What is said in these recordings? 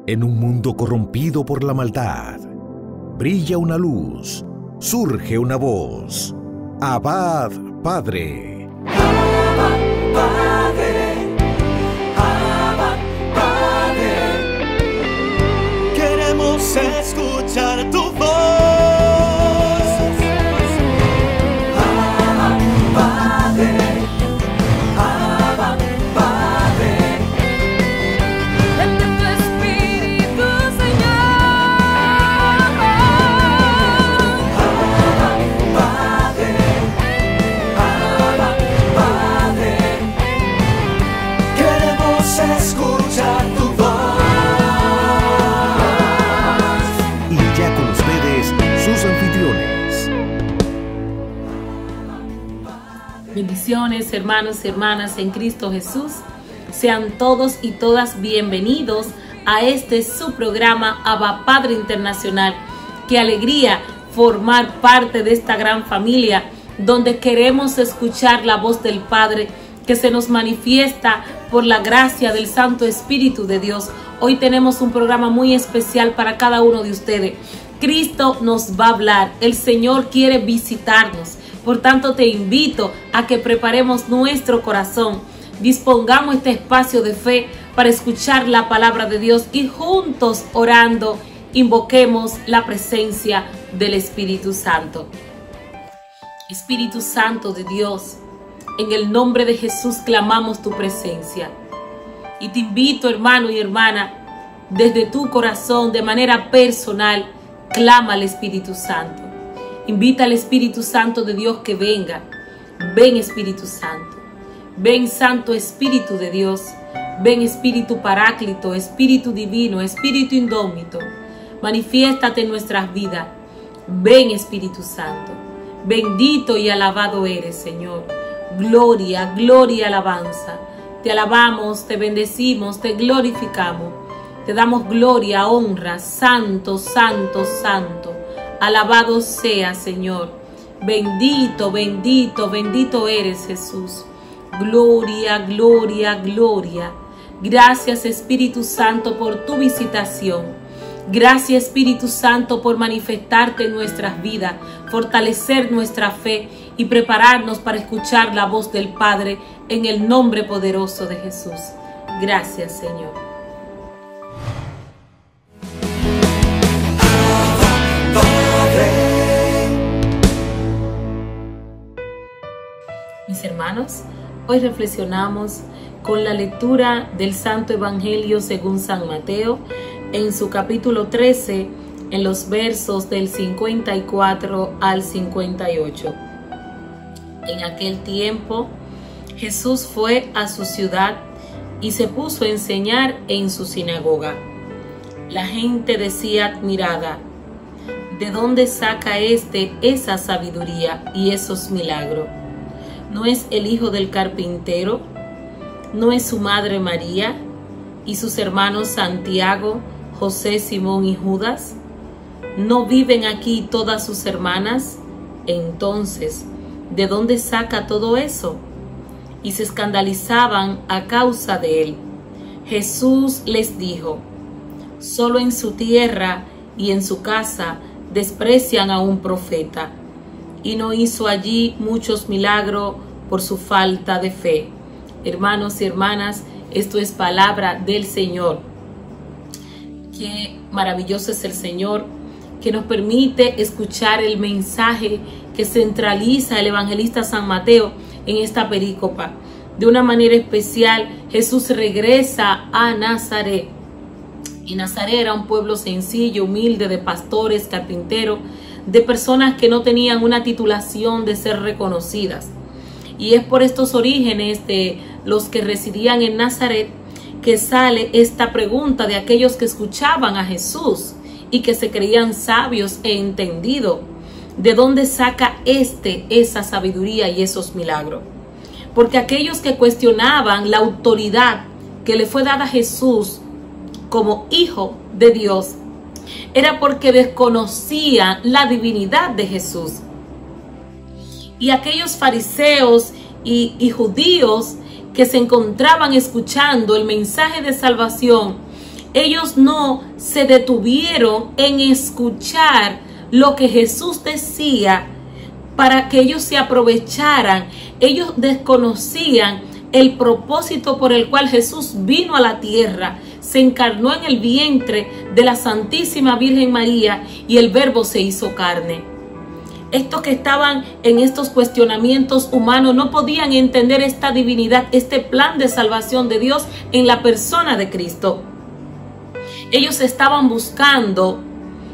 En un mundo corrompido por la maldad, brilla una luz, surge una voz. Abba, Padre. Abba, Padre. Abba, Padre. Queremos escuchar tu voz. Abba, Padre. Abba, Padre. Vente tu Espíritu, Señor. Abba, Padre. Abba, Padre. Queremos escuchar tu voz. Y ya con ustedes, sus anfitriones. Bendiciones, hermanos y hermanas en Cristo Jesús. Sean todos y todas bienvenidos a su programa Abba Padre Internacional. Qué alegría formar parte de esta gran familia donde queremos escuchar la voz del Padre que se nos manifiesta por la gracia del Santo Espíritu de Dios. Hoy tenemos un programa muy especial para cada uno de ustedes. Cristo nos va a hablar, el Señor quiere visitarnos. Por tanto, te invito a que preparemos nuestro corazón, dispongamos este espacio de fe para escuchar la palabra de Dios y juntos orando invoquemos la presencia del Espíritu Santo. Espíritu Santo de Dios, en el nombre de Jesús clamamos tu presencia. Y te invito, hermano y hermana, desde tu corazón, de manera personal, clama al Espíritu Santo. Invita al Espíritu Santo de Dios que venga. Ven, Espíritu Santo. Ven, Santo Espíritu de Dios. Ven, Espíritu Paráclito, Espíritu Divino, Espíritu Indómito. Manifiéstate en nuestras vidas. Ven, Espíritu Santo. Bendito y alabado eres, Señor. Gloria, gloria, alabanza. Te alabamos, te bendecimos, te glorificamos. Te damos gloria, honra. Santo, santo, santo. Alabado sea, Señor. Bendito, bendito, bendito eres, Jesús. Gloria, gloria, gloria. Gracias, Espíritu Santo, por tu visitación. Gracias, Espíritu Santo, por manifestarte en nuestras vidas, fortalecer nuestra fe y prepararnos para escuchar la voz del Padre en el nombre poderoso de Jesús. Gracias, Señor. Mis hermanos, hoy reflexionamos con la lectura del Santo Evangelio según San Mateo en su capítulo 13, en los versos del 54 al 58. En aquel tiempo, Jesús fue a su ciudad y se puso a enseñar en su sinagoga. La gente decía admirada: ¿de dónde saca esa sabiduría y esos milagros? ¿No es el hijo del carpintero? ¿No es su madre María y sus hermanos Santiago, José, Simón y Judas? ¿No viven aquí todas sus hermanas? Entonces, ¿de dónde saca todo eso? Y se escandalizaban a causa de él. Jesús les dijo: solo en su tierra y en su casa desprecian a un profeta. Y no hizo allí muchos milagros por su falta de fe. Hermanos y hermanas, esto es palabra del Señor. Qué maravilloso es el Señor, que nos permite escuchar el mensaje que centraliza el evangelista San Mateo en esta perícopa. De una manera especial, Jesús regresa a Nazaret. Y Nazaret era un pueblo sencillo, humilde, de pastores, carpinteros, de personas que no tenían una titulación de ser reconocidas. Y es por estos orígenes de los que residían en Nazaret que sale esta pregunta de aquellos que escuchaban a Jesús y que se creían sabios e entendidos. ¿De dónde saca esa sabiduría y esos milagros? Porque aquellos que cuestionaban la autoridad que le fue dada a Jesús como hijo de Dios, era porque desconocían la divinidad de Jesús. Y aquellos fariseos y judíos que se encontraban escuchando el mensaje de salvación ellos no se detuvieron en escuchar lo que Jesús decía para que ellos se aprovecharan. Ellos desconocían el propósito por el cual Jesús vino a la tierra, se encarnó en el vientre de la Santísima Virgen María y el Verbo se hizo carne. Estos que estaban en estos cuestionamientos humanos no podían entender esta divinidad, este plan de salvación de Dios en la persona de Cristo. Ellos estaban buscando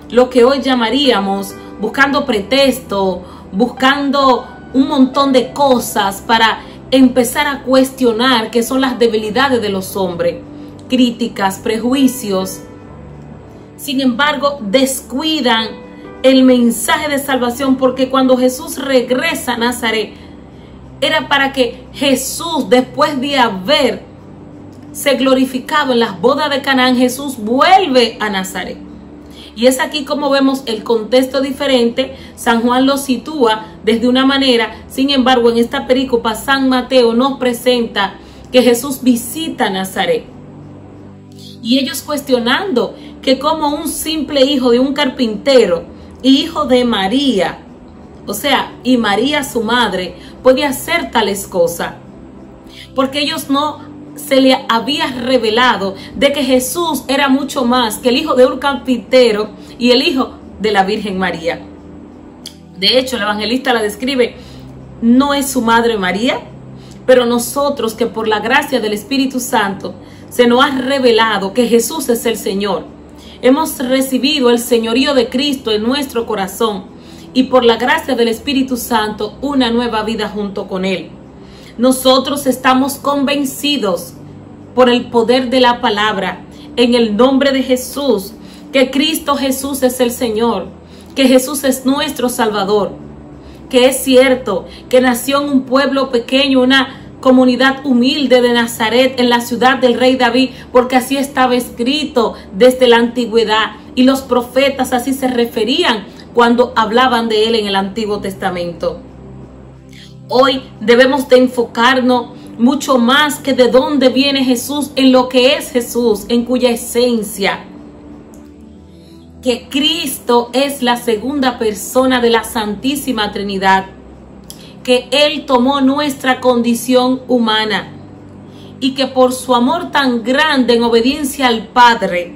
lo que hoy llamaríamos, buscando pretexto, buscando un montón de cosas para empezar a cuestionar qué son las debilidades de los hombres, críticas, prejuicios. Sin embargo, descuidan el mensaje de salvación, porque cuando Jesús regresa a Nazaret, era para que Jesús, después de haberse glorificado en las bodas de Canaán, Jesús vuelve a Nazaret. Y es aquí como vemos el contexto diferente. San Juan lo sitúa desde una manera, sin embargo en esta perícopa San Mateo nos presenta que Jesús visita Nazaret. Y ellos cuestionando que como un simple hijo de un carpintero, hijo de María, o sea, y María su madre, puede hacer tales cosas, porque ellos no se le había revelado de que Jesús era mucho más que el hijo de un carpintero y el hijo de la Virgen María. De hecho, el evangelista la describe, no es su madre María, pero nosotros, que por la gracia del Espíritu Santo se nos ha revelado que Jesús es el Señor, hemos recibido el señorío de Cristo en nuestro corazón y por la gracia del Espíritu Santo una nueva vida junto con Él. Nosotros estamos convencidos por el poder de la palabra, en el nombre de Jesús, que Cristo Jesús es el Señor, que Jesús es nuestro Salvador, que es cierto que nació en un pueblo pequeño, una comunidad humilde de Nazaret, en la ciudad del rey David, porque así estaba escrito desde la antigüedad y los profetas así se referían cuando hablaban de él en el Antiguo Testamento. Hoy debemos de enfocarnos mucho más que de dónde viene Jesús, en lo que es Jesús, en cuya esencia, que Cristo es la segunda persona de la Santísima Trinidad, que Él tomó nuestra condición humana y que por su amor tan grande en obediencia al Padre,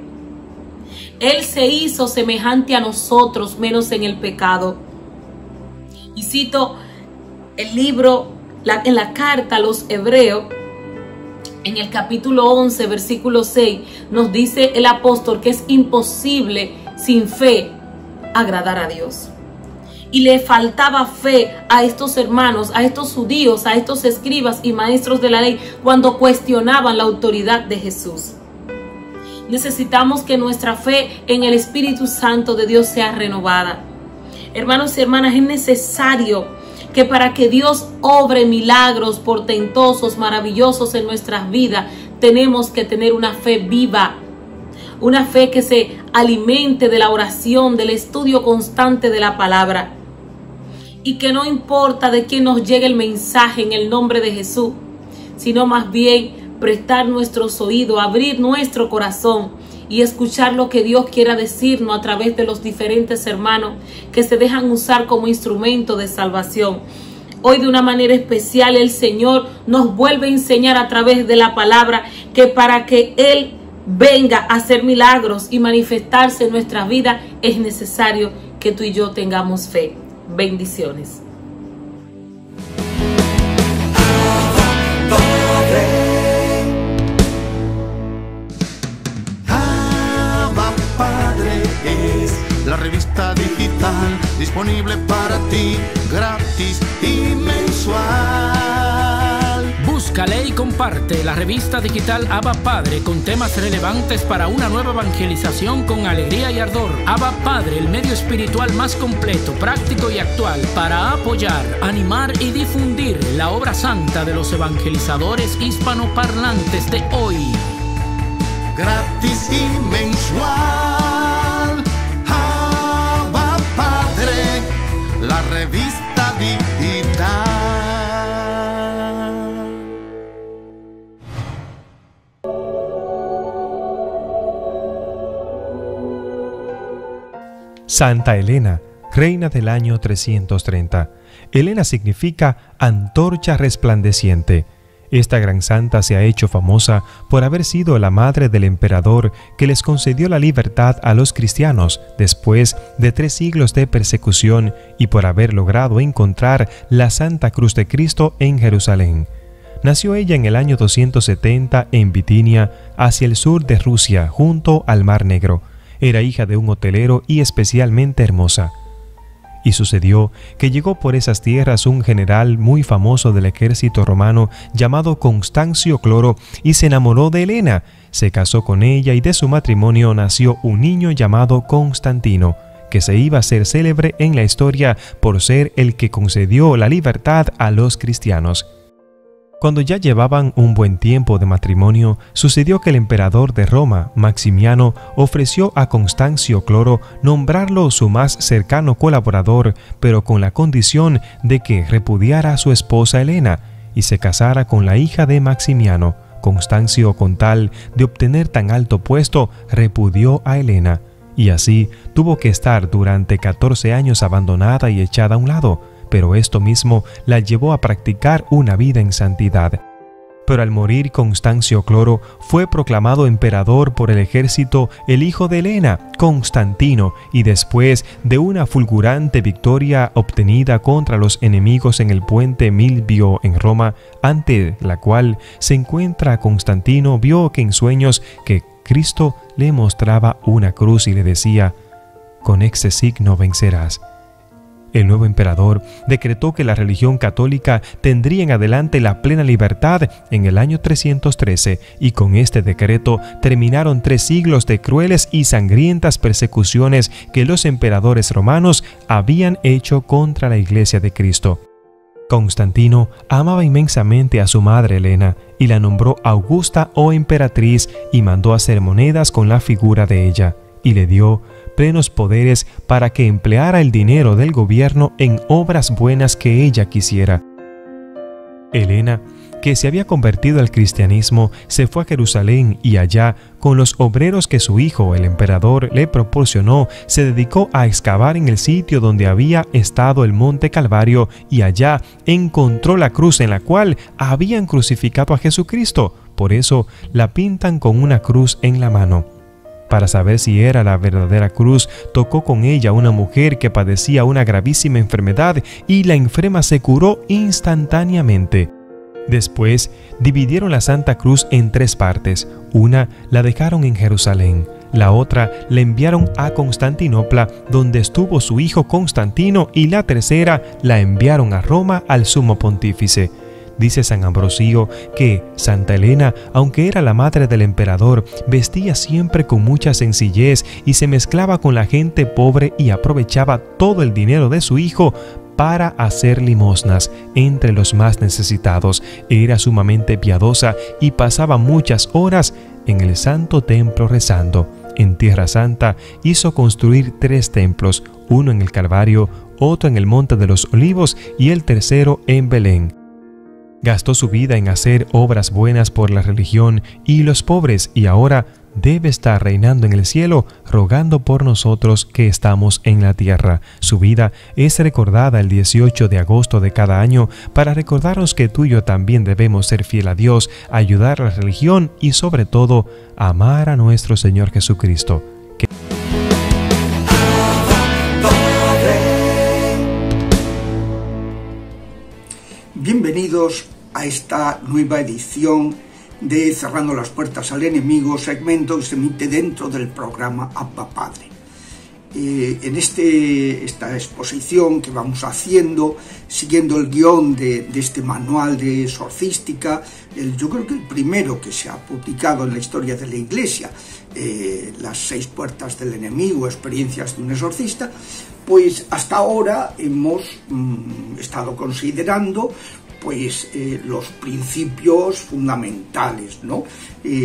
Él se hizo semejante a nosotros, menos en el pecado. Y cito el libro, en la carta a los Hebreos, en el capítulo 11, versículo 6, nos dice el apóstol que es imposible sin fe agradar a Dios. Y le faltaba fe a estos hermanos, a estos judíos, a estos escribas y maestros de la ley cuando cuestionaban la autoridad de Jesús. Necesitamos que nuestra fe en el Espíritu Santo de Dios sea renovada. Hermanos y hermanas, es necesario que para que Dios obre milagros portentosos, maravillosos en nuestras vidas, tenemos que tener una fe viva, una fe que se alimente de la oración, del estudio constante de la palabra, y que no importa de quién nos llegue el mensaje en el nombre de Jesús, sino más bien prestar nuestros oídos, abrir nuestro corazón y escuchar lo que Dios quiera decirnos a través de los diferentes hermanos que se dejan usar como instrumento de salvación. Hoy de una manera especial el Señor nos vuelve a enseñar a través de la palabra que para que Él venga a hacer milagros y manifestarse en nuestras vidas es necesario que tú y yo tengamos fe. Bendiciones. La revista digital disponible para ti, gratis y mensual. Búscale y comparte la revista digital Abba Padre con temas relevantes para una nueva evangelización con alegría y ardor. Abba Padre, el medio espiritual más completo, práctico y actual para apoyar, animar y difundir la obra santa de los evangelizadores hispanoparlantes de hoy. Gratis y mensual. La revista digital. Santa Elena, reina del año 330. Elena significa antorcha resplandeciente. Esta gran santa se ha hecho famosa por haber sido la madre del emperador que les concedió la libertad a los cristianos después de 3 siglos de persecución y por haber logrado encontrar la Santa Cruz de Cristo en Jerusalén. Nació ella en el año 270 en Bitinia, hacia el sur de Rusia, junto al Mar Negro. Era hija de un hotelero y especialmente hermosa. Y sucedió que llegó por esas tierras un general muy famoso del ejército romano llamado Constancio Cloro y se enamoró de Elena. Se casó con ella y de su matrimonio nació un niño llamado Constantino, que se iba a ser célebre en la historia por ser el que concedió la libertad a los cristianos. Cuando ya llevaban un buen tiempo de matrimonio, sucedió que el emperador de Roma, Maximiano, ofreció a Constancio Cloro nombrarlo su más cercano colaborador, pero con la condición de que repudiara a su esposa Elena y se casara con la hija de Maximiano. Constancio, con tal de obtener tan alto puesto, repudió a Elena, y así tuvo que estar durante 14 años abandonada y echada a un lado. Pero esto mismo la llevó a practicar una vida en santidad. Pero al morir Constancio Cloro, fue proclamado emperador por el ejército el hijo de Elena, Constantino, y después de una fulgurante victoria obtenida contra los enemigos en el puente Milvio en Roma, ante la cual se encuentra Constantino, vio que en sueños que Cristo le mostraba una cruz y le decía: «Con este signo vencerás». El nuevo emperador decretó que la religión católica tendría en adelante la plena libertad en el año 313 y con este decreto terminaron 3 siglos de crueles y sangrientas persecuciones que los emperadores romanos habían hecho contra la Iglesia de Cristo. Constantino amaba inmensamente a su madre Elena y la nombró Augusta o emperatriz y mandó hacer monedas con la figura de ella y le dio plenos poderes para que empleara el dinero del gobierno en obras buenas que ella quisiera. Elena, que se había convertido al cristianismo, se fue a Jerusalén y allá, con los obreros que su hijo, el emperador, le proporcionó, se dedicó a excavar en el sitio donde había estado el monte Calvario y allá encontró la cruz en la cual habían crucificado a Jesucristo. Por eso la pintan con una cruz en la mano. Para saber si era la verdadera cruz, tocó con ella una mujer que padecía una gravísima enfermedad y la enferma se curó instantáneamente. Después dividieron la Santa Cruz en 3 partes. Una la dejaron en Jerusalén, la otra la enviaron a Constantinopla, donde estuvo su hijo Constantino, y la tercera la enviaron a Roma al sumo pontífice. Dice San Ambrosio que Santa Elena, aunque era la madre del emperador, vestía siempre con mucha sencillez y se mezclaba con la gente pobre y aprovechaba todo el dinero de su hijo para hacer limosnas entre los más necesitados. Era sumamente piadosa y pasaba muchas horas en el Santo Templo rezando. En Tierra Santa hizo construir 3 templos, uno en el Calvario, otro en el Monte de los Olivos y el tercero en Belén. Gastó su vida en hacer obras buenas por la religión y los pobres y ahora debe estar reinando en el cielo, rogando por nosotros que estamos en la tierra. Su vida es recordada el 18 de agosto de cada año para recordarnos que tú y yo también debemos ser fiel a Dios, ayudar a la religión y sobre todo amar a nuestro Señor Jesucristo. Bienvenidos a esta nueva edición de Cerrando las Puertas al Enemigo, segmento que se emite dentro del programa Abba Padre. En esta exposición que vamos haciendo, siguiendo el guión de este manual de exorcística, yo creo que el primero que se ha publicado en la historia de la Iglesia, las 6 puertas del enemigo, experiencias de un exorcista, pues hasta ahora hemos estado considerando los principios fundamentales, ¿no?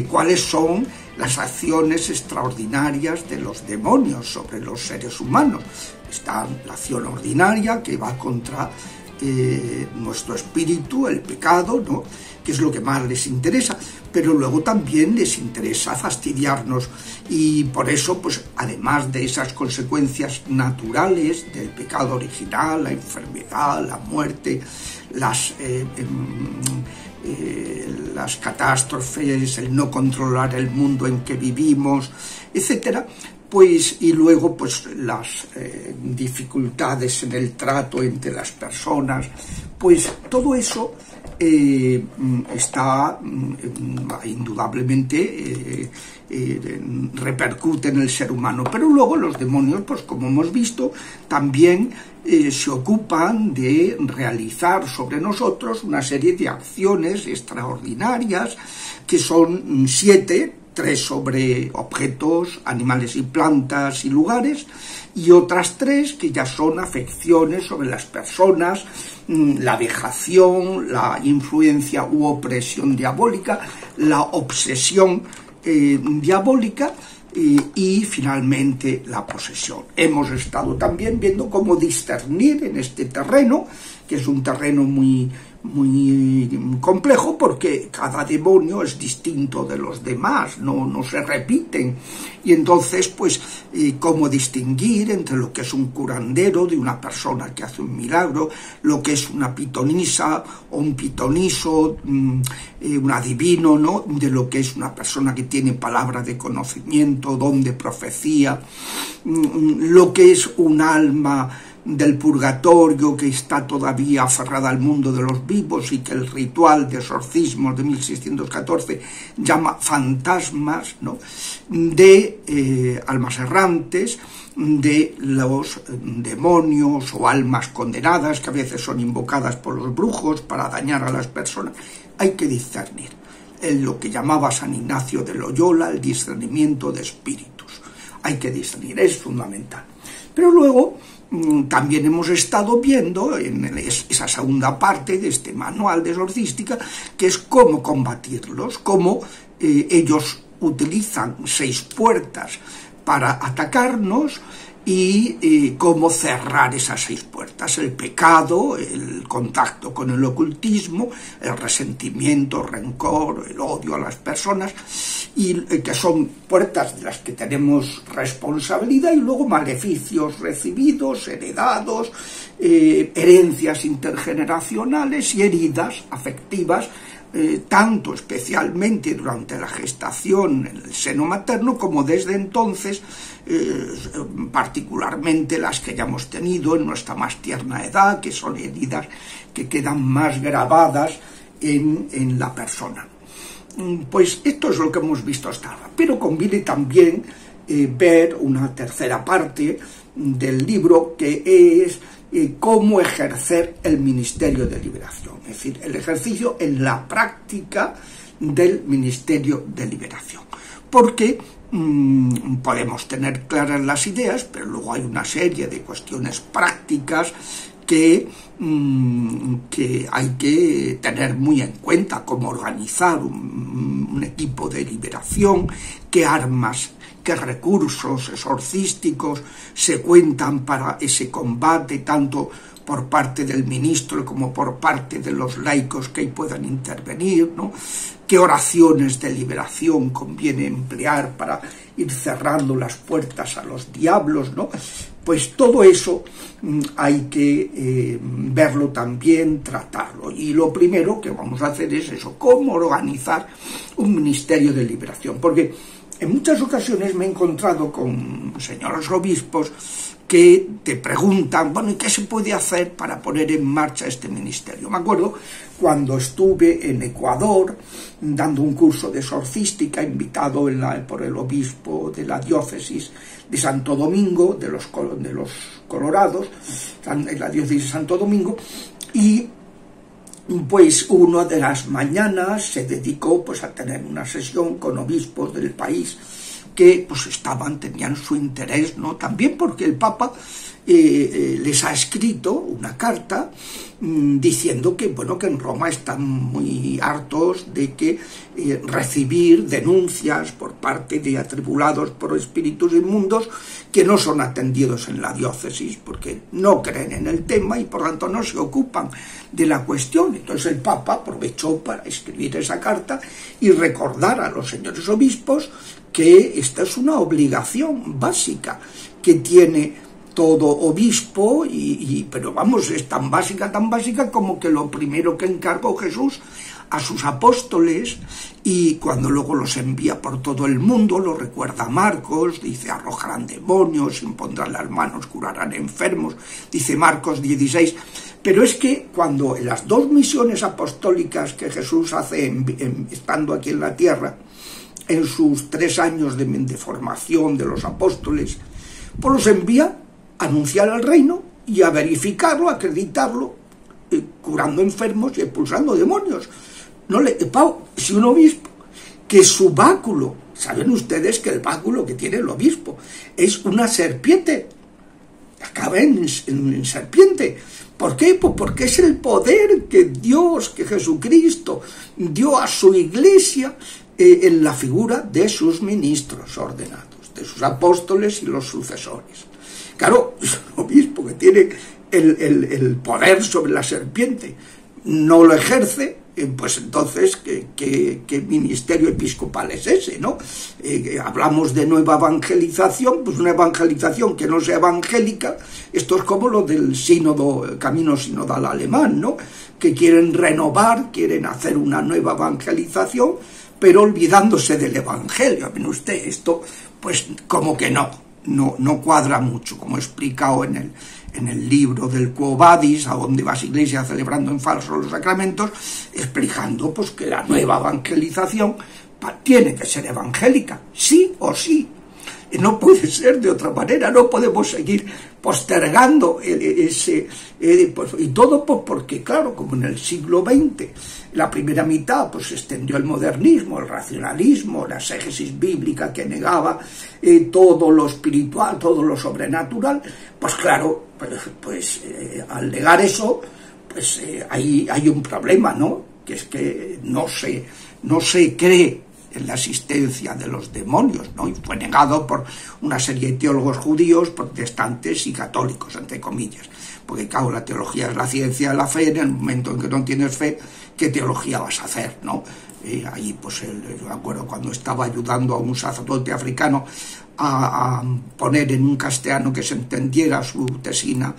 ¿Cuáles son las acciones extraordinarias de los demonios sobre los seres humanos? Está la acción ordinaria, que va contra nuestro espíritu, el pecado, ¿no?, que es lo que más les interesa, pero luego también les interesa fastidiarnos, y por eso, pues además de esas consecuencias naturales del pecado original, la enfermedad, la muerte, las catástrofes, el no controlar el mundo en que vivimos, etcétera, pues, y luego pues las dificultades en el trato entre las personas, pues todo eso está indudablemente repercute en el ser humano. Pero luego los demonios, pues como hemos visto, también se ocupan de realizar sobre nosotros una serie de acciones extraordinarias, que son 7, 3 sobre objetos, animales y plantas y lugares, y otras 3 que ya son afecciones sobre las personas, la vejación, la influencia u opresión diabólica, la obsesión diabólica y finalmente la posesión. Hemos estado también viendo cómo discernir en este terreno, que es un terreno muy complejo, porque cada demonio es distinto de los demás, no se repiten, y entonces pues cómo distinguir entre lo que es un curandero de una persona que hace un milagro, lo que es una pitonisa o un pitoniso, un adivino, ¿no?, de lo que es una persona que tiene palabra de conocimiento, don de profecía, lo que es un alma del purgatorio que está todavía aferrada al mundo de los vivos y que el ritual de exorcismos de 1614 llama fantasmas, ¿no?, de almas errantes, de los demonios o almas condenadas que a veces son invocadas por los brujos para dañar a las personas. Hay que discernir. En lo que llamaba San Ignacio de Loyola el discernimiento de espíritus. Hay que discernir, es fundamental. Pero luego también hemos estado viendo en esa segunda parte de este manual de exorcística, que es cómo combatirlos, cómo ellos utilizan 6 puertas para atacarnos y cómo cerrar esas 6 puertas: el pecado, el contacto con el ocultismo, el resentimiento, rencor, el odio a las personas, y que son puertas de las que tenemos responsabilidad, y luego maleficios recibidos, heredados, herencias intergeneracionales y heridas afectivas, tanto especialmente durante la gestación en el seno materno como desde entonces, particularmente las que hayamos tenido en nuestra más tierna edad, que son heridas que quedan más grabadas en la persona. Pues esto es lo que hemos visto hasta ahora, pero conviene también ver una tercera parte del libro, que es cómo ejercer el ministerio de liberación, es decir, el ejercicio en la práctica del ministerio de liberación, porque podemos tener claras las ideas, pero luego hay una serie de cuestiones prácticas que hay que tener muy en cuenta: cómo organizar un equipo de liberación, qué armas, qué recursos exorcísticos se cuentan para ese combate, tanto por parte del ministro como por parte de los laicos que ahí puedan intervenir, ¿no? Qué oraciones de liberación conviene emplear para ir cerrando las puertas a los diablos, ¿no? Pues todo eso hay que verlo también, tratarlo. Y lo primero que vamos a hacer es eso: cómo organizar un ministerio de liberación. Porque en muchas ocasiones me he encontrado con señores obispos que te preguntan, bueno, ¿y qué se puede hacer para poner en marcha este ministerio? Me acuerdo cuando estuve en Ecuador dando un curso de exorcística, invitado por el obispo de la diócesis de Santo Domingo, de los Colorados, en la diócesis de Santo Domingo, y pues una de las mañanas se dedicó pues a tener una sesión con obispos del país, que pues tenían su interés, ¿no? También porque el Papa les ha escrito una carta diciendo que, bueno, que en Roma están muy hartos de que recibir denuncias por parte de atribulados por espíritus inmundos que no son atendidos en la diócesis porque no creen en el tema y por tanto no se ocupan de la cuestión. Entonces el Papa aprovechó para escribir esa carta y recordar a los señores obispos que esta es una obligación básica que tiene todo obispo, pero vamos, es tan básica como que lo primero que encargó Jesús a sus apóstoles, y cuando luego los envía por todo el mundo, lo recuerda Marcos, dice arrojarán demonios, impondrán las manos, curarán enfermos, dice Marcos 16, pero es que cuando en las 2 misiones apostólicas que Jesús hace estando aquí en la tierra, en sus 3 años de formación de los apóstoles, pues los envía a anunciar el reino y a verificarlo, a acreditarlo, curando enfermos y expulsando demonios. Si un obispo, que su báculo, saben ustedes que el báculo que tiene el obispo es una serpiente, acaba en serpiente. ¿Por qué? Pues porque es el poder que Dios, que Jesucristo dio a su iglesia en la figura de sus ministros ordenados, de sus apóstoles y los sucesores. Claro, el obispo que tiene el poder sobre la serpiente no lo ejerce, pues entonces, ¿qué ministerio episcopal es ese, no? Hablamos de nueva evangelización, pues una evangelización que no sea evangélica, esto es como lo del camino sinodal alemán, ¿no? Que quieren renovar, quieren hacer una nueva evangelización, pero olvidándose del evangelio. Ven usted, esto, pues como que no cuadra mucho, como he explicado en el libro del Quo Vadis, a donde vas iglesia celebrando en falso los sacramentos, explicando pues que la nueva evangelización tiene que ser evangélica, sí o sí. No puede ser de otra manera, no podemos seguir postergando y todo pues porque, claro, como en el siglo XX, la primera mitad pues se extendió el modernismo, el racionalismo, la exégesis bíblica que negaba todo lo espiritual, todo lo sobrenatural, pues claro, al negar eso, pues hay un problema, ¿no? Que es que no se cree en la existencia de los demonios, ¿no? Y fue negado por una serie de teólogos judíos, protestantes y católicos, entre comillas, porque claro, la teología es la ciencia de la fe. En el momento en que no tienes fe, ¿qué teología vas a hacer, no? Ahí pues yo me acuerdo cuando estaba ayudando a un sacerdote africano a poner en un castellano que se entendiera su tesina,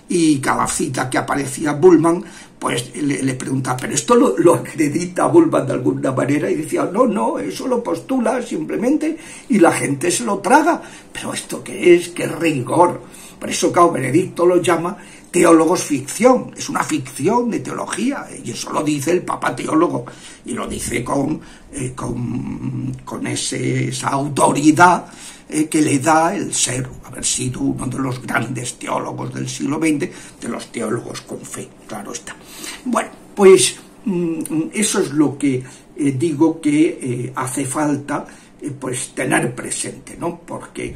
y cada cita que aparecía Bullmann, pues le preguntaba, ¿pero esto lo acredita Bullmann de alguna manera? Y decía, no, eso lo postula simplemente y la gente se lo traga. ¿Pero esto qué es? ¡Qué rigor! Por eso, claro, Benedicto lo llama teólogos ficción, es una ficción de teología, y eso lo dice el Papa teólogo, y lo dice con esa autoridad que le da el haber sido uno de los grandes teólogos del siglo XX, de los teólogos con fe, claro está. Bueno, pues eso es lo que digo que hace falta pues tener presente, ¿no? Porque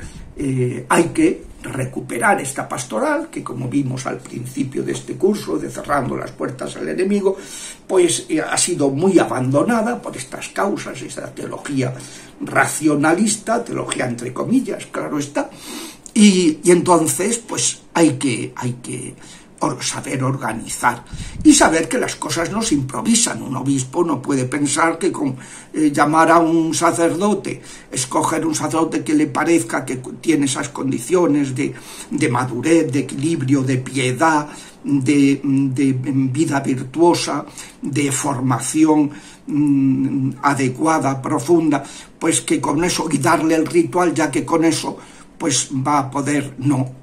hay que recuperar esta pastoral que, como vimos al principio de este curso de Cerrando las Puertas al Enemigo, pues ha sido muy abandonada por estas causas, esta teología racionalista, teología entre comillas, claro está, y entonces pues hay que saber organizar y saber que las cosas no se improvisan. Un obispo no puede pensar que con llamar a un sacerdote, escoger un sacerdote que le parezca que tiene esas condiciones de madurez, de equilibrio, de piedad, de vida virtuosa, de formación adecuada, profunda, pues que con eso, y darle el ritual, ya que con eso pues va a poder, no.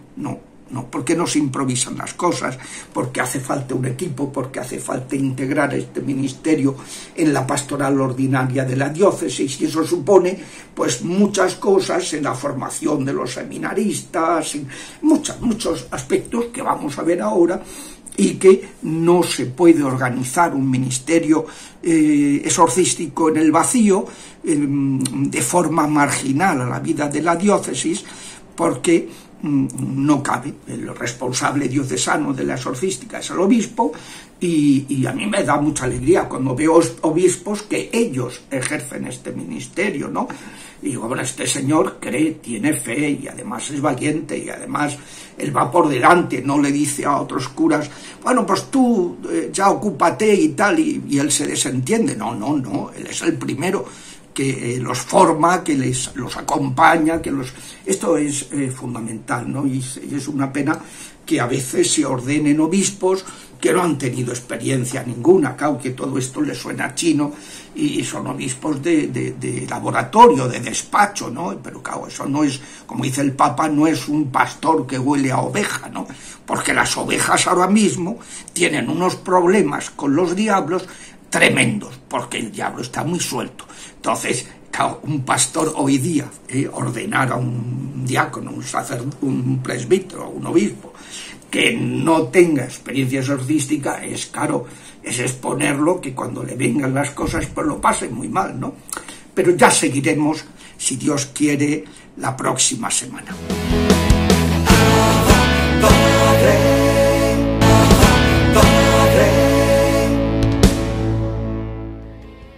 ¿no? ¿Por qué no se improvisan las cosas? Porque hace falta un equipo, porque hace falta integrar este ministerio en la pastoral ordinaria de la diócesis, y eso supone pues muchas cosas en la formación de los seminaristas, en muchos aspectos que vamos a ver ahora, y que no se puede organizar un ministerio exorcístico en el vacío, de forma marginal a la vida de la diócesis, porque no cabe. El responsable diocesano de la exorcística es el obispo, y a mí me da mucha alegría cuando veo obispos que ellos ejercen este ministerio, ¿no? Y digo, bueno, este señor cree, tiene fe, y además es valiente, y además él va por delante, no le dice a otros curas, bueno, pues tú ya ocúpate y tal, y él se desentiende. No, él es el primero que los forma, que los acompaña, esto es fundamental, ¿no? Y es una pena que a veces se ordenen obispos que no han tenido experiencia ninguna, claro, que todo esto les suena chino, y son obispos de laboratorio, de despacho, ¿no? Pero claro, eso no es, como dice el Papa, no es un pastor que huele a oveja, ¿no? Porque las ovejas ahora mismo tienen unos problemas con los diablos tremendos, porque el diablo está muy suelto. Entonces, claro, un pastor hoy día, ordenar a un diácono, un presbítero, un obispo, que no tenga experiencia exorcística, es exponerlo, que cuando le vengan las cosas pues lo pase muy mal, ¿no? Pero ya seguiremos, si Dios quiere, la próxima semana.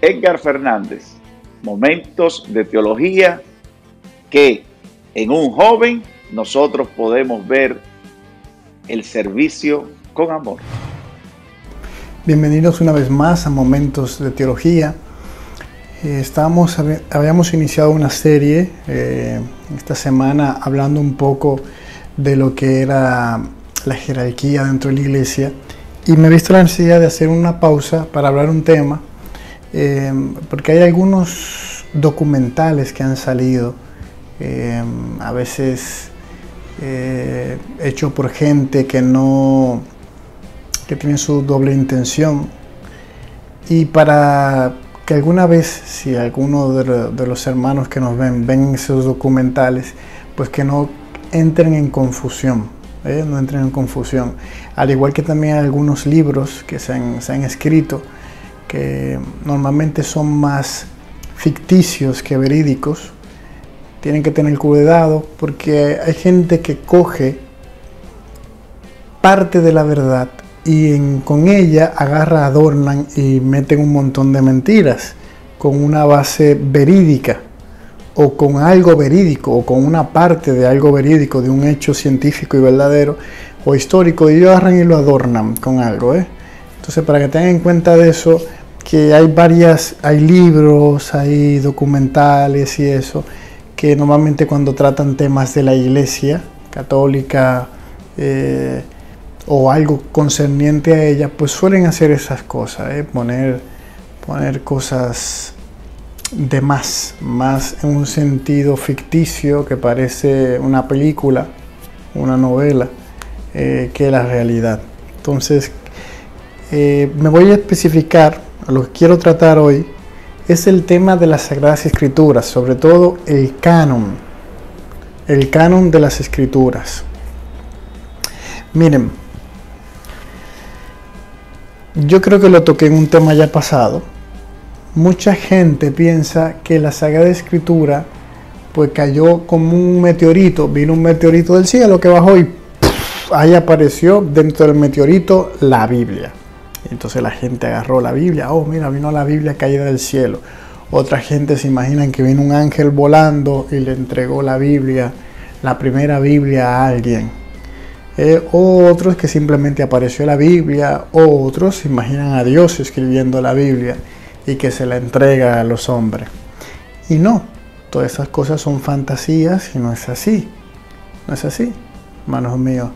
Edgar Fernández, momentos de teología que en un joven nosotros podemos ver el servicio con amor. Bienvenidos una vez más a Momentos de Teología. Habíamos iniciado una serie esta semana hablando un poco de lo que era la jerarquía dentro de la iglesia, y me he visto la necesidad de hacer una pausa para hablar un tema, porque hay algunos documentales que han salido, a veces hecho por gente que tiene su doble intención, y para que alguna vez, si alguno de los hermanos que nos ven esos documentales, pues que no entren en confusión, no entren en confusión, al igual que también hay algunos libros que se han escrito que normalmente son más ficticios que verídicos. Tienen que tener cuidado porque hay gente que coge parte de la verdad y con ella adornan y meten un montón de mentiras con una base verídica, o con algo verídico, o con una parte de algo verídico, de un hecho científico y verdadero o histórico, y ellos agarran y lo adornan con algo, Entonces, para que tengan en cuenta de eso, que hay libros, hay documentales y eso, que normalmente cuando tratan temas de la iglesia católica o algo concerniente a ella, pues suelen hacer esas cosas, poner cosas de más en un sentido ficticio que parece una película, una novela, que la realidad. Entonces, me voy a especificar, lo que quiero tratar hoy es el tema de las Sagradas Escrituras, sobre todo el canon de las Escrituras. Miren, yo creo que lo toqué en un tema ya pasado. Mucha gente piensa que la Sagrada Escritura pues cayó como un meteorito, vino un meteorito del cielo que bajó y ¡puf!, ahí apareció dentro del meteorito la Biblia. Entonces la gente agarró la Biblia, mira, vino la Biblia caída del cielo. Otra gente se imaginan que vino un ángel volando y le entregó la Biblia, la primera Biblia a alguien. O otros que simplemente apareció la Biblia, o otros se imaginan a Dios escribiendo la Biblia y que se la entrega a los hombres. Y no, todas esas cosas son fantasías y no es así. No es así, hermanos míos.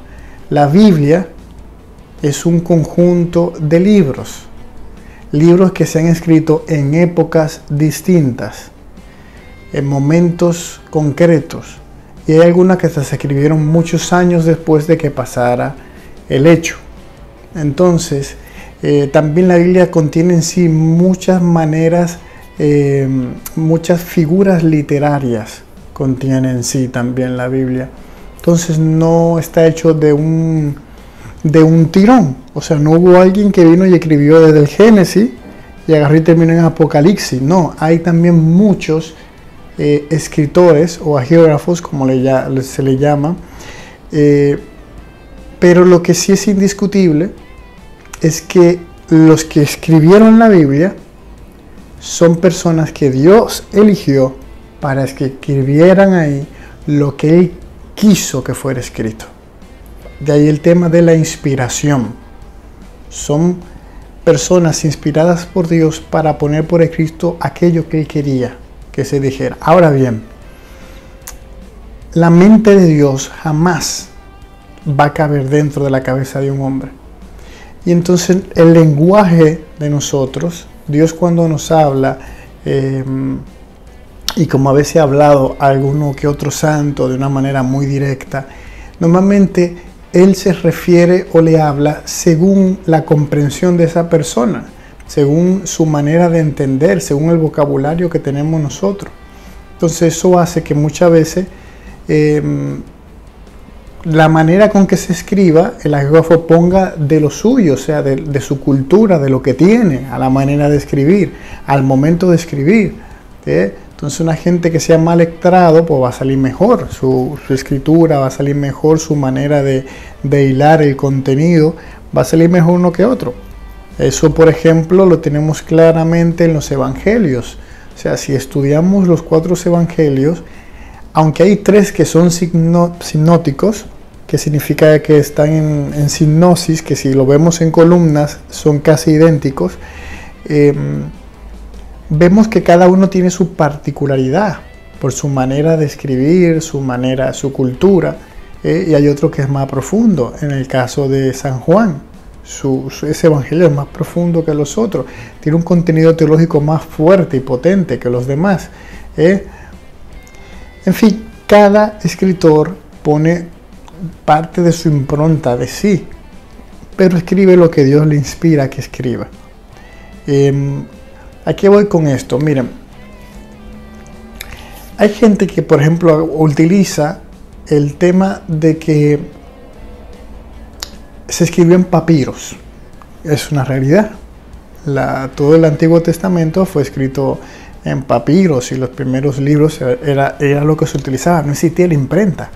La Biblia es un conjunto de libros que se han escrito en épocas distintas, en momentos concretos, y hay algunas que se escribieron muchos años después de que pasara el hecho. Entonces, también la Biblia contiene en sí muchas maneras, muchas figuras literarias contiene en sí también la Biblia. Entonces no está hecho de un tirón. O sea, no hubo alguien que vino y escribió desde el Génesis y agarró y terminó en Apocalipsis. No, hay también muchos escritores o agiógrafos, como se le llama. Pero lo que sí es indiscutible es que los que escribieron la Biblia son personas que Dios eligió para que escribieran ahí lo que Él quiso que fuera escrito. De ahí el tema de la inspiración. Son personas inspiradas por Dios para poner por escrito aquello que Él quería que se dijera. Ahora bien, la mente de Dios jamás va a caber dentro de la cabeza de un hombre. Y entonces el lenguaje de nosotros, Dios cuando nos habla, y como a veces ha hablado a alguno que otro santo de una manera muy directa, normalmente Él se refiere o le habla según la comprensión de esa persona, según su manera de entender, según el vocabulario que tenemos nosotros. Entonces eso hace que muchas veces la manera con que se escriba, el agiógrafo ponga de lo suyo, o sea, de su cultura, de lo que tiene, a la manera de escribir, al momento de escribir. Entonces una gente que sea mal letrado, pues va a salir mejor, su escritura va a salir mejor, su manera de hilar el contenido va a salir mejor uno que otro. Eso, por ejemplo, lo tenemos claramente en los evangelios. O sea, si estudiamos los 4 evangelios, aunque hay 3 que son sinóticos, que significa que están en sinopsis, que si lo vemos en columnas son casi idénticos, vemos que cada uno tiene su particularidad por su manera de escribir, su cultura, y hay otro que es más profundo. En el caso de San Juan, ese evangelio es más profundo que los otros, tiene un contenido teológico más fuerte y potente que los demás. En fin, cada escritor pone parte de su impronta de sí, pero escribe lo que Dios le inspira que escriba. ¿A qué voy con esto? Miren, hay gente que, por ejemplo, utiliza el tema de que se escribió en papiros. Es una realidad. Todo el Antiguo Testamento fue escrito en papiros y los primeros libros era lo que se utilizaba. No existía la imprenta.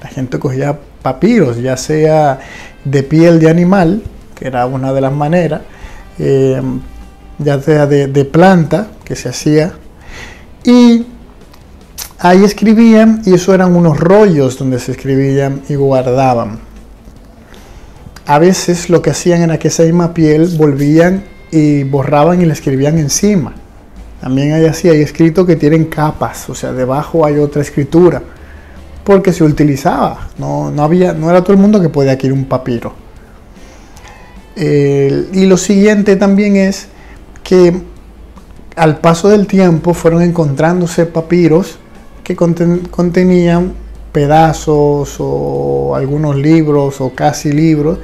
La gente cogía papiros, ya sea de piel de animal, que era una de las maneras, ya sea de planta, que se hacía, y ahí escribían, y eso eran unos rollos donde se escribían y guardaban. A veces lo que hacían era que esa misma piel volvían y borraban y la escribían encima. También hay escritos que tienen capas, o sea, debajo hay otra escritura, porque se utilizaba, no era todo el mundo que podía adquirir un papiro. Y lo siguiente también es que al paso del tiempo fueron encontrándose papiros que contenían pedazos o algunos libros o casi libros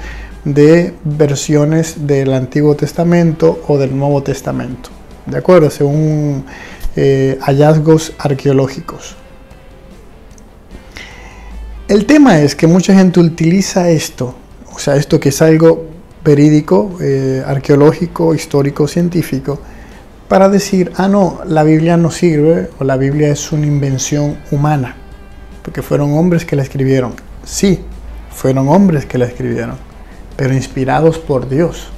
de versiones del Antiguo Testamento o del Nuevo Testamento, ¿de acuerdo? Según hallazgos arqueológicos. El tema es que mucha gente utiliza esto, o sea, esto que es algo verídico, arqueológico, histórico, científico, para decir, no, la Biblia no sirve o la Biblia es una invención humana, porque fueron hombres que la escribieron. Sí, fueron hombres que la escribieron, pero inspirados por Dios.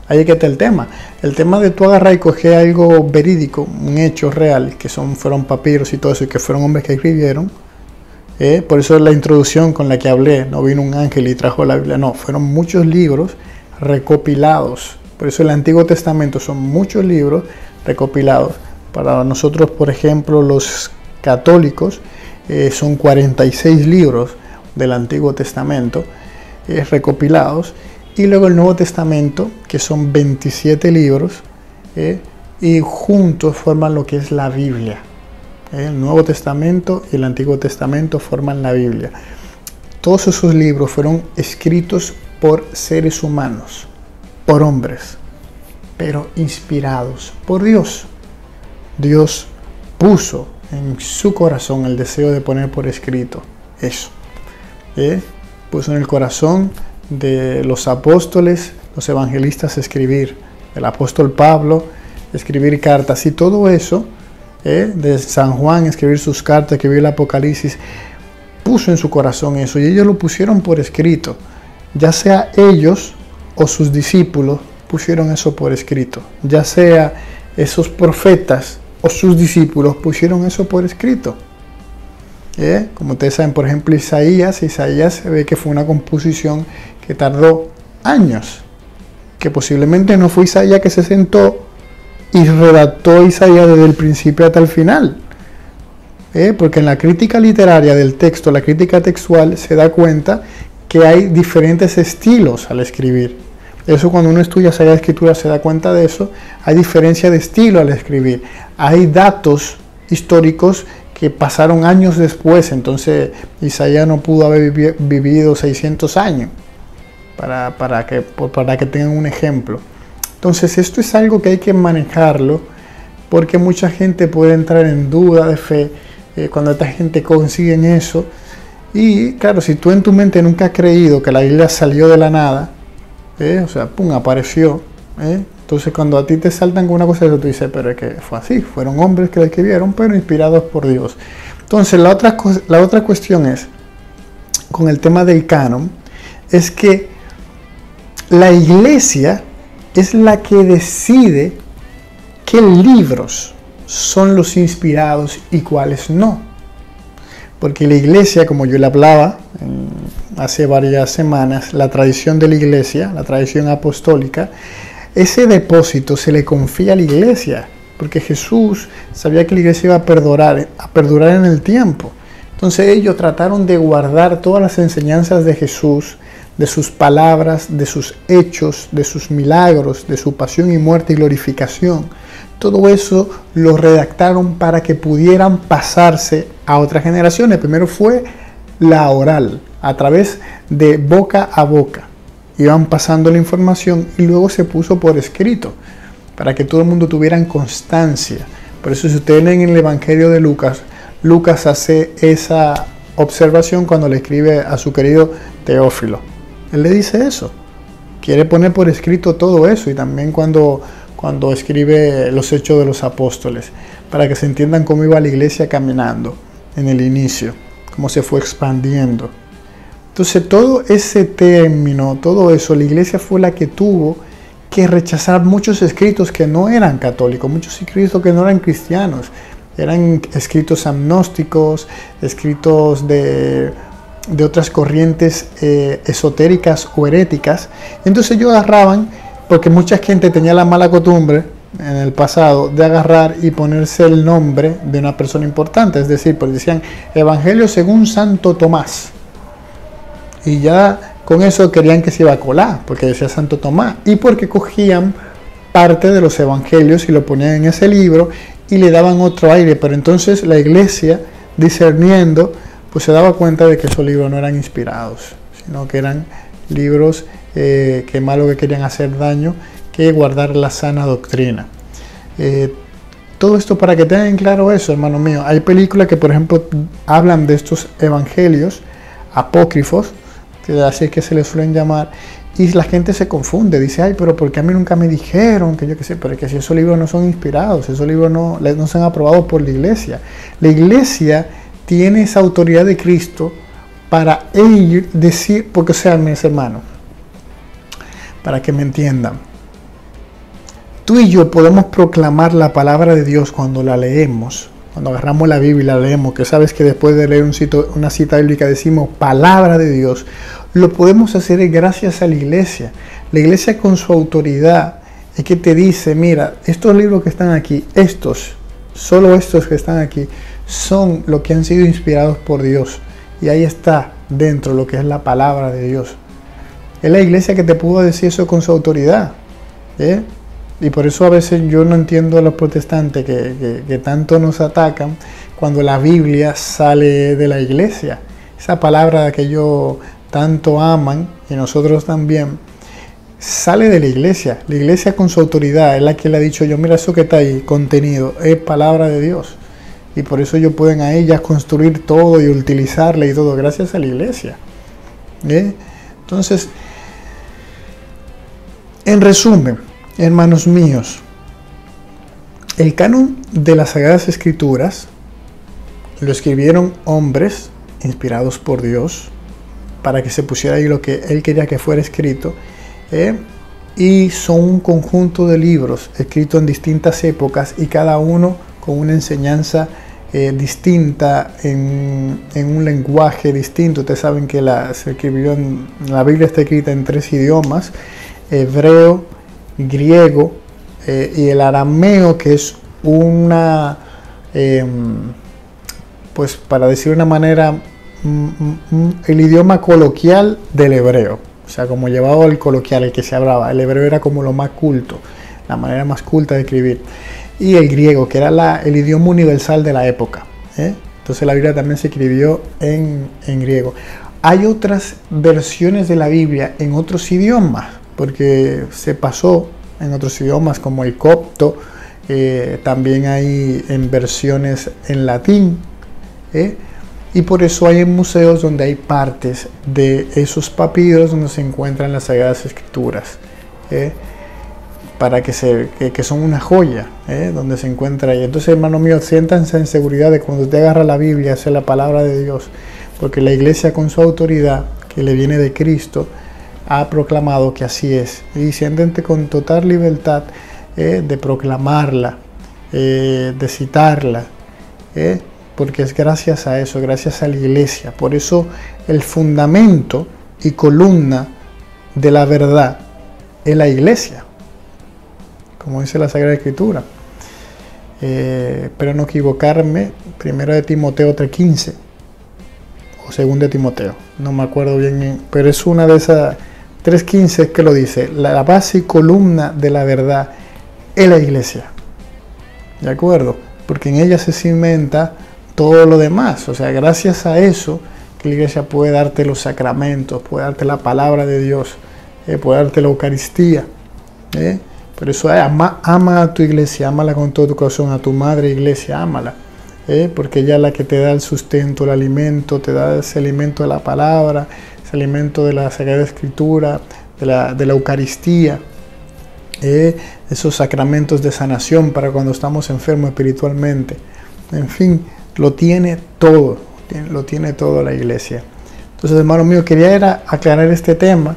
Ahí que está el tema. El tema de tú agarrar y coger algo verídico, un hecho real, que fueron papiros y todo eso, y que fueron hombres que escribieron. Por eso es la introducción con la que hablé, no vino un ángel y trajo la Biblia, no, fueron muchos libros recopilados. Por eso el Antiguo Testamento son muchos libros recopilados. Para nosotros, por ejemplo, los católicos, son 46 libros del Antiguo Testamento recopilados, y luego el Nuevo Testamento, que son 27 libros, y juntos forman lo que es la Biblia. El Nuevo Testamento y el Antiguo Testamento forman la Biblia. Todos esos libros fueron escritos por seres humanos, por hombres, pero inspirados por Dios. Dios puso en su corazón el deseo de poner por escrito eso. Puso en el corazón de los apóstoles, los evangelistas, escribir. El apóstol Pablo, escribir cartas. Y todo eso, de San Juan, escribir sus cartas, escribir el Apocalipsis, puso en su corazón eso. Y ellos lo pusieron por escrito. Ya sea ellos o sus discípulos pusieron eso por escrito. Ya sea esos profetas o sus discípulos pusieron eso por escrito. Como ustedes saben, por ejemplo, Isaías se ve que fue una composición que tardó años, que posiblemente no fue Isaías que se sentó y redactó Isaías desde el principio hasta el final, porque en la crítica literaria del texto, la crítica textual, se da cuenta que hay diferentes estilos al escribir. Eso, cuando uno estudia Sagrada Escritura, se da cuenta de eso. Hay diferencia de estilo al escribir, hay datos históricos que pasaron años después. Entonces Isaías no pudo haber vivido 600 años, para que tengan un ejemplo. Entonces esto es algo que hay que manejarlo, porque mucha gente puede entrar en duda de fe cuando esta gente consigue eso. Y claro, si tú en tu mente nunca has creído que la Biblia salió de la nada, o sea, pum, apareció, entonces cuando a ti te saltan con una cosa, tú dices, pero es que fue así, fueron hombres que la escribieron, pero inspirados por Dios. Entonces la otra cuestión es, con el tema del canon, es que la iglesia es la que decide qué libros son los inspirados y cuáles no. Porque la iglesia, como yo le hablaba hace varias semanas, la tradición de la iglesia, la tradición apostólica, ese depósito se le confía a la iglesia, porque Jesús sabía que la iglesia iba a perdurar en el tiempo. Entonces ellos trataron de guardar todas las enseñanzas de Jesús, de sus palabras, de sus hechos, de sus milagros, de su pasión y muerte y glorificación. Todo eso lo redactaron para que pudieran pasarse a otras generaciones. Primero fue la oral, a través de boca a boca. Iban pasando la información y luego se puso por escrito, para que todo el mundo tuviera constancia. Por eso, si ustedes leen el Evangelio de Lucas, Lucas hace esa observación cuando le escribe a su querido Teófilo. Él le dice eso, quiere poner por escrito todo eso, y también cuando escribe los Hechos de los Apóstoles, para que se entiendan cómo iba la iglesia caminando en el inicio, cómo se fue expandiendo. Entonces todo ese término, todo eso, la iglesia fue la que tuvo que rechazar muchos escritos que no eran católicos, muchos escritos que no eran cristianos, eran escritos agnósticos, escritos de otras corrientes esotéricas o heréticas. Entonces ellos agarraban, porque mucha gente tenía la mala costumbre en el pasado de agarrar y ponerse el nombre de una persona importante, es decir, pues decían Evangelio según Santo Tomás, y ya con eso querían que se iba a colar, porque decía Santo Tomás, y porque cogían parte de los evangelios y lo ponían en ese libro y le daban otro aire. Pero entonces la iglesia, discerniendo, pues se daba cuenta de que esos libros no eran inspirados, sino que eran libros que más lo que querían hacer daño que guardar la sana doctrina. Todo esto para que tengan claro eso, hermano mío. Hay películas que, por ejemplo, hablan de estos evangelios apócrifos, que así es que se les suelen llamar, y la gente se confunde, dice, ay, pero ¿por qué a mí nunca me dijeron? Que yo qué sé, pero es que si esos libros no son inspirados, esos libros no son aprobados por la iglesia. La iglesia tiene esa autoridad de Cristo para ellos decir, porque, o sea, mis hermanos, para que me entiendan, tú y yo podemos proclamar la palabra de Dios cuando la leemos, cuando agarramos la Biblia y la leemos, que sabes que después de leer una cita bíblica decimos palabra de Dios, lo podemos hacer gracias a la iglesia. La iglesia, con su autoridad, es que te dice, mira, estos libros que están aquí, solo estos que están aquí, son los que han sido inspirados por Dios. Y ahí está dentro lo que es la palabra de Dios. Es la iglesia que te pudo decir eso con su autoridad. Y por eso a veces yo no entiendo a los protestantes que tanto nos atacan cuando la Biblia sale de la iglesia. Esa palabra que ellos tanto aman, y nosotros también, sale de la iglesia. La iglesia con su autoridad es la que le ha dicho yo, mira, eso que está ahí contenido es palabra de Dios. Y por eso ellos pueden a ellas construir todo y utilizarla y todo, gracias a la iglesia. Entonces, en resumen, hermanos míos, el canon de las Sagradas Escrituras lo escribieron hombres inspirados por Dios para que se pusiera ahí lo que Él quería que fuera escrito, y son un conjunto de libros escritos en distintas épocas y cada uno con una enseñanza distinta, en un lenguaje distinto. Ustedes saben que se escribió la Biblia está escrita en 3 idiomas: hebreo, griego y el arameo, que es una, pues para decir de una manera, el idioma coloquial del hebreo. O sea, como llevado al coloquial, el que se hablaba. El hebreo era como lo más culto, la manera más culta de escribir. Y el griego, que era el idioma universal de la época. Entonces la Biblia también se escribió en griego. Hay otras versiones de la Biblia en otros idiomas, porque se pasó en otros idiomas como el copto, también hay en versiones en latín, y por eso hay en museos donde hay partes de esos papiros donde se encuentran las Sagradas Escrituras, para que son una joya, donde se encuentra ahí. Entonces, hermano mío, siéntanse en seguridad de cuando usted agarra la Biblia, esa es la palabra de Dios, porque la iglesia con su autoridad, que le viene de Cristo, ha proclamado que así es. Y siéntense con total libertad de proclamarla, de citarla, porque es gracias a eso, gracias a la iglesia. Por eso el fundamento y columna de la verdad es la iglesia, como dice la Sagrada Escritura. Pero no equivocarme, 1 de Timoteo 3:15 o 2 de Timoteo, no me acuerdo bien, pero es una de esas 3:15 que lo dice: la base y columna de la verdad es la iglesia. ¿De acuerdo? Porque en ella se cimenta todo lo demás. O sea, gracias a eso que la iglesia puede darte los sacramentos, puede darte la palabra de Dios, puede darte la Eucaristía. Por eso ama a tu iglesia, ámala con todo tu corazón, a tu madre iglesia, ámala. Porque ella es la que te da el sustento, el alimento, te da ese alimento de la palabra, ese alimento de la Sagrada Escritura, de la Eucaristía, esos sacramentos de sanación para cuando estamos enfermos espiritualmente. En fin, lo tiene todo la iglesia. Entonces, hermano mío, quería aclarar este tema,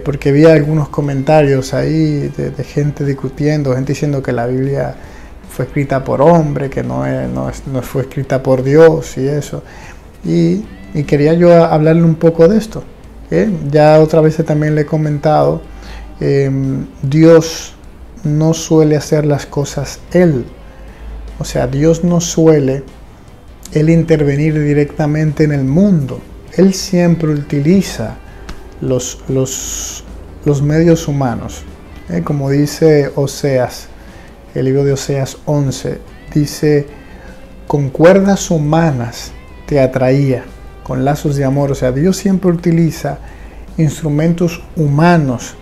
porque vi algunos comentarios ahí de gente discutiendo, gente diciendo que la Biblia fue escrita por hombre, que no fue escrita por Dios y eso. Y quería yo hablarle un poco de esto. Ya otra vez también le he comentado, Dios no suele hacer las cosas Él. O sea, Dios no suele Él intervenir directamente en el mundo. Él siempre utiliza los medios humanos. Como dice Oseas, el libro de Oseas 11, dice: con cuerdas humanas te atraía, con lazos de amor. O sea, Dios siempre utiliza instrumentos humanos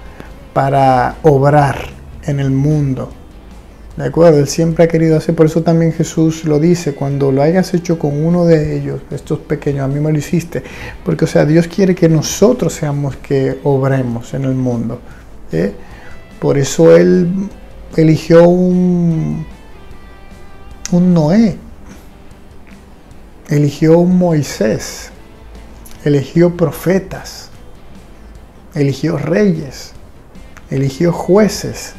para obrar en el mundo. ¿De acuerdo? Él siempre ha querido hacer, por eso también Jesús lo dice: cuando lo hayas hecho con uno de ellos, estos pequeños, a mí me lo hiciste. Porque, o sea, Dios quiere que nosotros seamos que obremos en el mundo. Por eso Él eligió un Noé, eligió un Moisés, eligió profetas, eligió reyes, eligió jueces,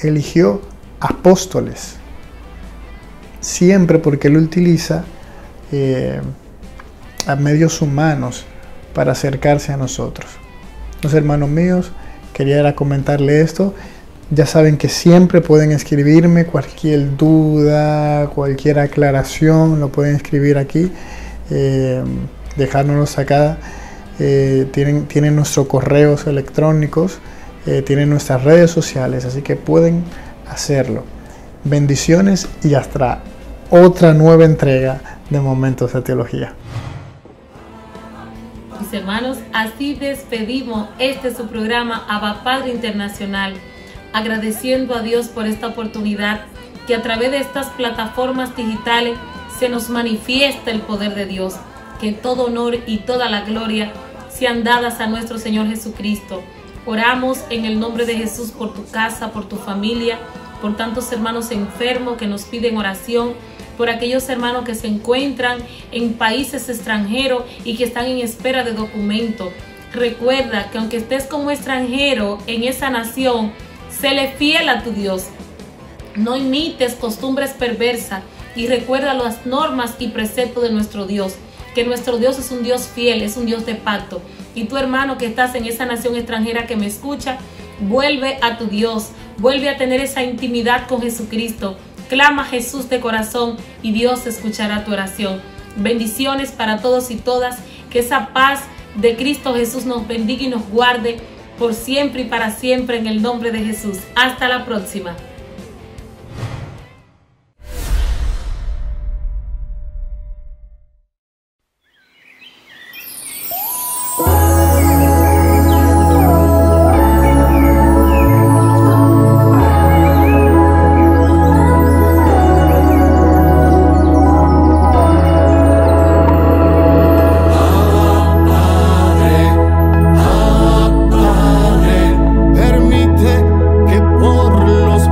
eligió apóstoles, siempre porque Él utiliza a medios humanos para acercarse a nosotros. Entonces, hermanos míos, quería comentarle esto. Ya saben que siempre pueden escribirme cualquier duda, cualquier aclaración, lo pueden escribir aquí, dejárnoslos acá. Tienen nuestros correos electrónicos, tienen nuestras redes sociales, así que pueden hacerlo. Bendiciones y hasta otra nueva entrega de Momentos de Teología. Mis hermanos, así despedimos su programa Abba Padre Internacional, agradeciendo a Dios por esta oportunidad que a través de estas plataformas digitales se nos manifiesta el poder de Dios, que todo honor y toda la gloria sean dadas a nuestro Señor Jesucristo. Oramos en el nombre de Jesús por tu casa, por tu familia, por tantos hermanos enfermos que nos piden oración, por aquellos hermanos que se encuentran en países extranjeros y que están en espera de documentos. Recuerda que aunque estés como extranjero en esa nación, séle fiel a tu Dios. No imites costumbres perversas y recuerda las normas y preceptos de nuestro Dios, que nuestro Dios es un Dios fiel, es un Dios de pacto. Y tu hermano que estás en esa nación extranjera que me escucha, vuelve a tu Dios, vuelve a tener esa intimidad con Jesucristo. Clama a Jesús de corazón y Dios escuchará tu oración. Bendiciones para todos y todas, que esa paz de Cristo Jesús nos bendiga y nos guarde por siempre y para siempre en el nombre de Jesús. Hasta la próxima. Permite que por los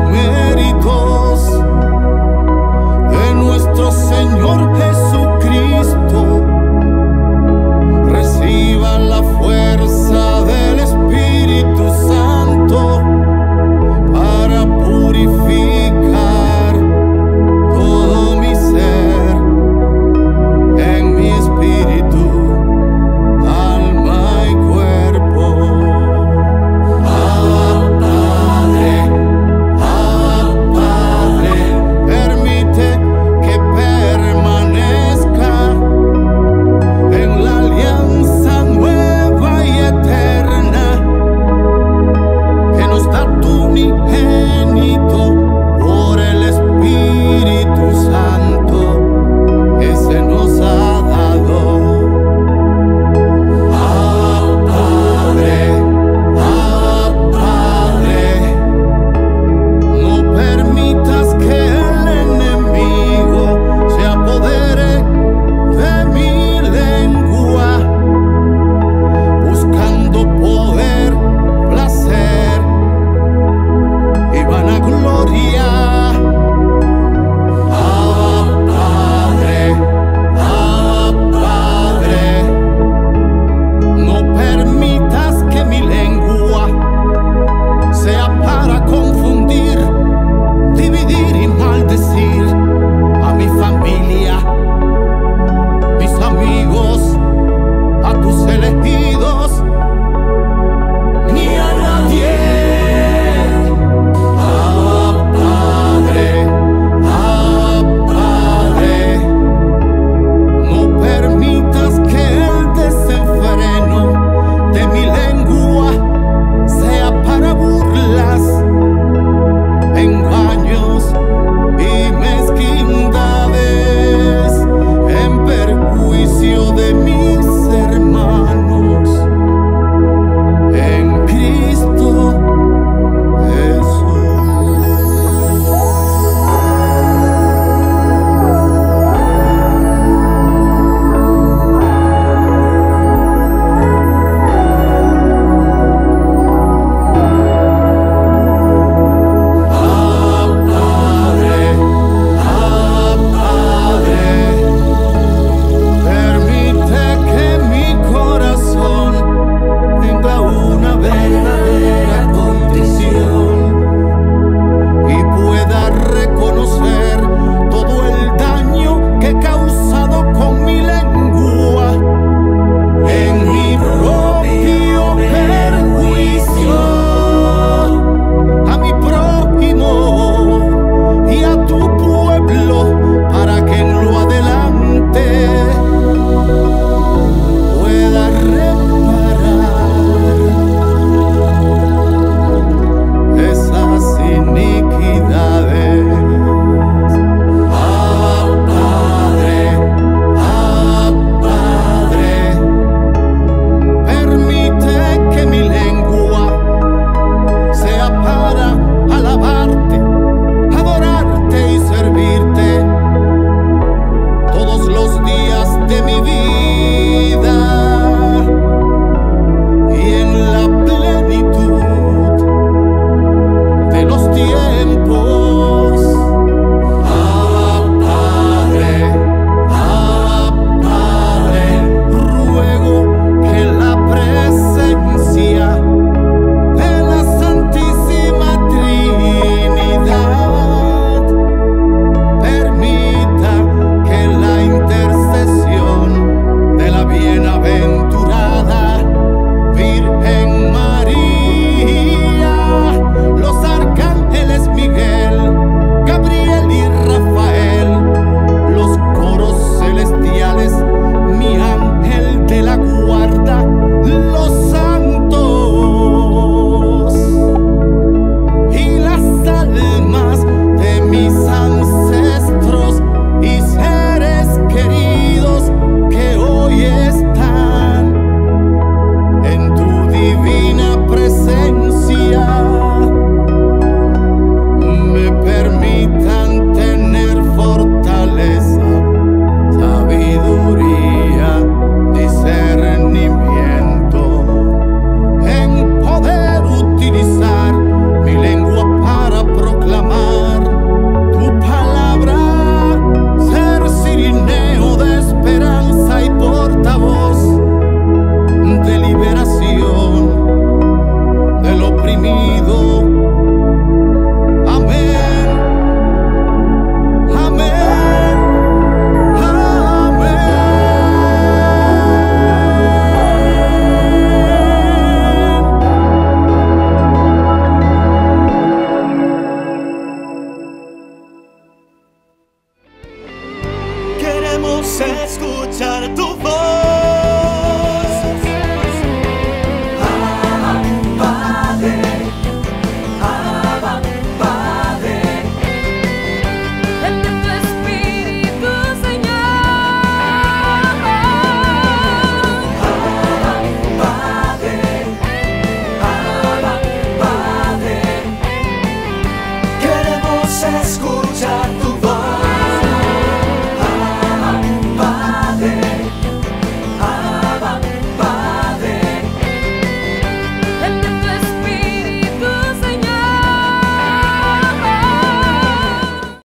se escucha